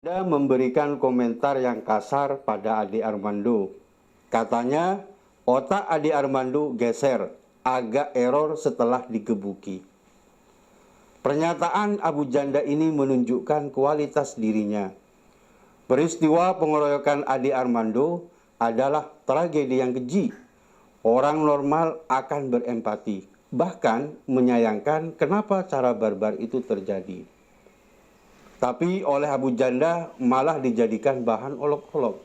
Dia memberikan komentar yang kasar pada Ade Armando. Katanya, otak Ade Armando geser, agak error setelah digebuki. Pernyataan Abu Janda ini menunjukkan kualitas dirinya. Peristiwa pengeroyokan Ade Armando adalah tragedi yang keji. Orang normal akan berempati, bahkan menyayangkan kenapa cara barbar itu terjadi. Tapi oleh Abu Janda malah dijadikan bahan olok-olok.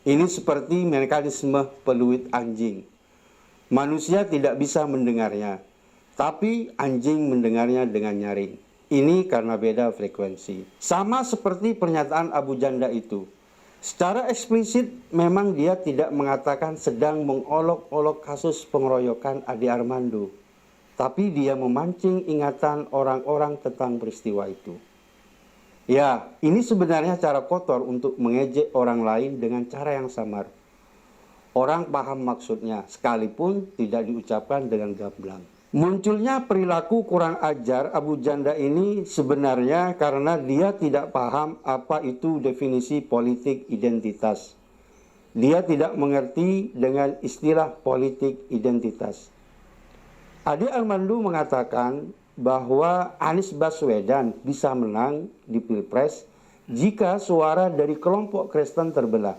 Ini seperti mekanisme peluit anjing. Manusia tidak bisa mendengarnya, tapi anjing mendengarnya dengan nyaring. Ini karena beda frekuensi. Sama seperti pernyataan Abu Janda itu. Secara eksplisit memang dia tidak mengatakan sedang mengolok-olok kasus pengeroyokan Ade Armando. Tapi dia memancing ingatan orang-orang tentang peristiwa itu. Ya, ini sebenarnya cara kotor untuk mengejek orang lain dengan cara yang samar. Orang paham maksudnya, sekalipun tidak diucapkan dengan gamblang. Munculnya perilaku kurang ajar Abu Janda ini sebenarnya karena dia tidak paham apa itu definisi politik identitas. Dia tidak mengerti dengan istilah politik identitas. Ade Armando mengatakan bahwa Anies Baswedan bisa menang di Pilpres jika suara dari kelompok Kristen terbelah.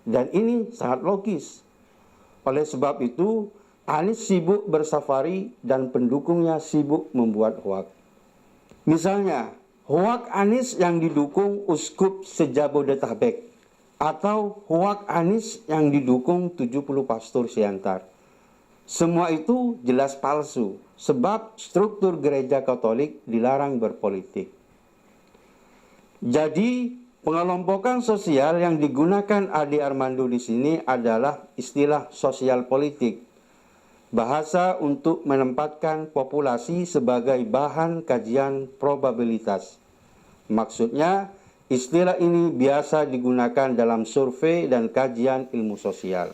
Dan ini sangat logis. Oleh sebab itu, Anies sibuk bersafari dan pendukungnya sibuk membuat hoak. Misalnya, hoak Anies yang didukung Uskup se-Jabodetabek atau hoak Anies yang didukung 70 pastor Siantar. Semua itu jelas palsu, sebab struktur gereja Katolik dilarang berpolitik. Jadi, pengelompokan sosial yang digunakan Ade Armando di sini adalah istilah sosial politik, bahasa untuk menempatkan populasi sebagai bahan kajian probabilitas. Maksudnya, istilah ini biasa digunakan dalam survei dan kajian ilmu sosial.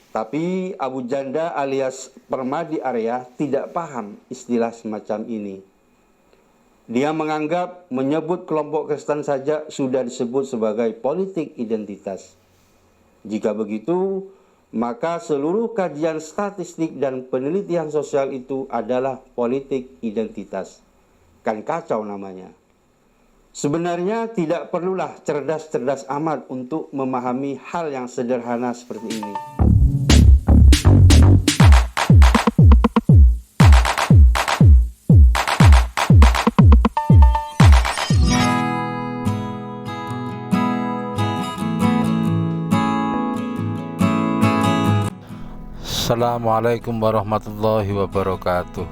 Tapi Abu Janda alias Permadi Arya tidak paham istilah semacam ini. Dia menganggap menyebut kelompok Kristen saja sudah disebut sebagai politik identitas. Jika begitu, maka seluruh kajian statistik dan penelitian sosial itu adalah politik identitas. Kan kacau namanya. Sebenarnya tidak perlulah cerdas-cerdas amat untuk memahami hal yang sederhana seperti ini. Assalamualaikum warahmatullahi wabarakatuh.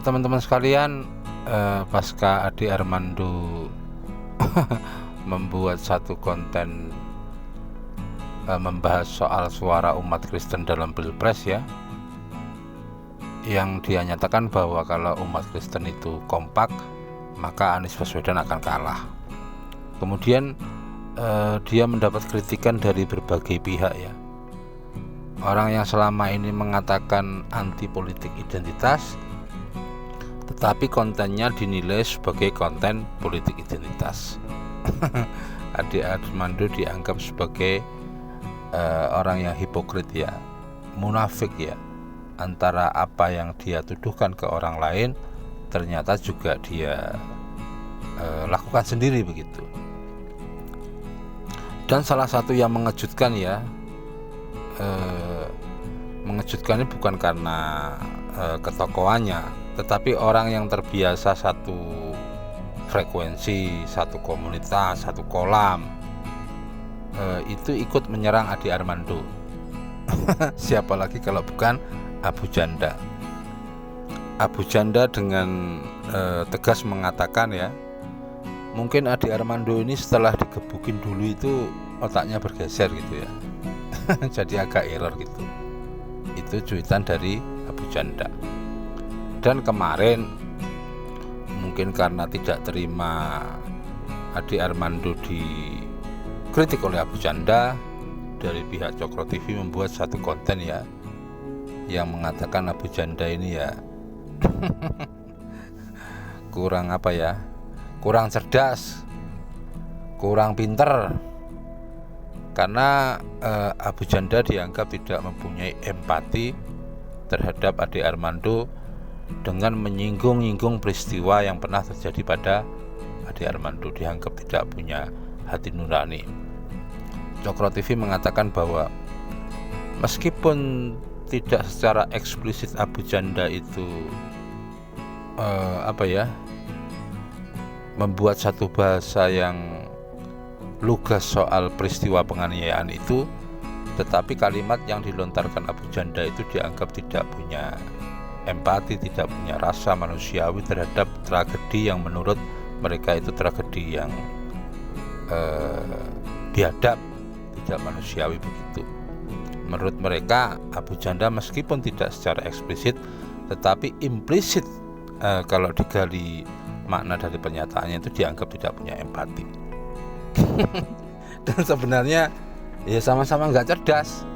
Teman-teman sekalian, pasca Ade Armando membuat satu konten membahas soal suara umat Kristen dalam Pilpres ya, yang dia nyatakan bahwa kalau umat Kristen itu kompak, maka Anies Baswedan akan kalah. Kemudian dia mendapat kritikan dari berbagai pihak ya. Orang yang selama ini mengatakan anti politik identitas, tetapi kontennya dinilai sebagai konten politik identitas. Ade Armando dianggap sebagai orang yang hipokrit ya, munafik ya, antara apa yang dia tuduhkan ke orang lain ternyata juga dia lakukan sendiri begitu. Dan salah satu yang mengejutkan ya, mengejutkan ini bukan karena ketokohannya, tetapi orang yang terbiasa satu frekuensi, satu komunitas, satu kolam, itu ikut menyerang Ade Armando. Siapa lagi kalau bukan Abu Janda. Abu Janda dengan tegas mengatakan ya, mungkin Ade Armando ini setelah digebukin dulu itu otaknya bergeser gitu ya. Jadi agak error gitu. Itu cuitan dari Abu Janda. Dan kemarin mungkin karena tidak terima Ade Armando dikritik oleh Abu Janda, dari pihak Cokro TV membuat satu konten ya, yang mengatakan Abu Janda ini ya kurang kurang cerdas, kurang pinter, karena Abu Janda dianggap tidak mempunyai empati terhadap Ade Armando dengan menyinggung-nyinggung peristiwa yang pernah terjadi pada Ade Armando. Dianggap tidak punya hati nurani. Cokro TV mengatakan bahwa meskipun tidak secara eksplisit Abu Janda itu membuat satu bahasa yang lugas soal peristiwa penganiayaan itu, tetapi kalimat yang dilontarkan Abu Janda itu dianggap tidak punya empati, tidak punya rasa manusiawi terhadap tragedi yang menurut mereka itu tragedi yang biadab, tidak manusiawi begitu. Menurut mereka Abu Janda meskipun tidak secara eksplisit tetapi implisit, kalau digali makna dari pernyataannya itu dianggap tidak punya empati. Dan sebenarnya ya sama-sama nggak cerdas.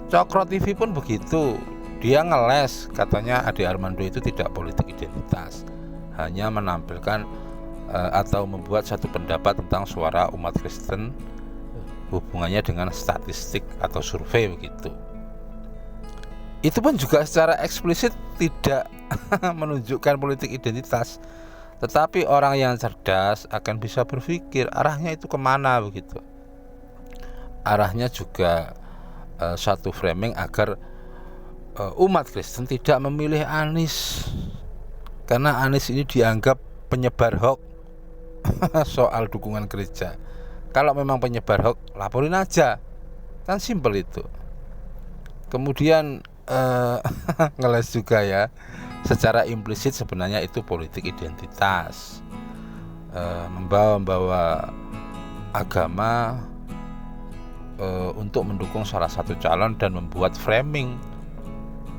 Cokro TV pun begitu, dia ngeles katanya Ade Armando itu tidak politik identitas, hanya menampilkan atau membuat satu pendapat tentang suara umat Kristen, hubungannya dengan statistik atau survei begitu. Itu pun juga secara eksplisit tidak menunjukkan politik identitas, tetapi orang yang cerdas akan bisa berpikir arahnya itu kemana begitu. Arahnya juga satu framing agar umat Kristen tidak memilih Anies, karena Anies ini dianggap penyebar hoax soal dukungan gereja. Kalau memang penyebar hoax, laporin aja, kan simpel itu. Kemudian ngeles juga ya, secara implisit sebenarnya itu politik identitas, membawa agama untuk mendukung salah satu calon dan membuat framing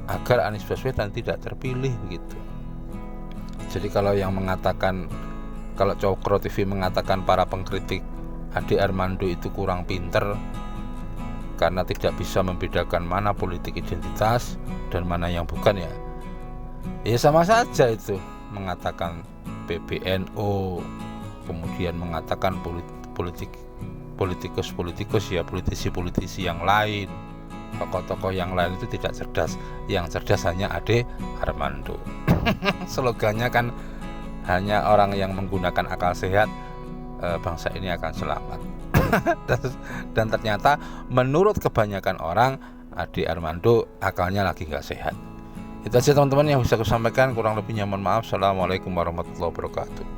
agar Anies Baswedan tidak terpilih begitu. Jadi kalau Cokro TV mengatakan para pengkritik Ade Armando itu kurang pinter karena tidak bisa membedakan mana politik identitas dan mana yang bukan, ya sama saja itu. Mengatakan PBNU, kemudian mengatakan politikus ya, politisi yang lain, tokoh-tokoh yang lain itu tidak cerdas. Yang cerdas hanya Ade Armando. Slogannya kan hanya orang yang menggunakan akal sehat, bangsa ini akan selamat. Dan ternyata menurut kebanyakan orang Ade Armando akalnya lagi nggak sehat. Itu aja teman-teman yang bisa aku sampaikan, kurang lebihnya mohon maaf. Assalamualaikum warahmatullahi wabarakatuh.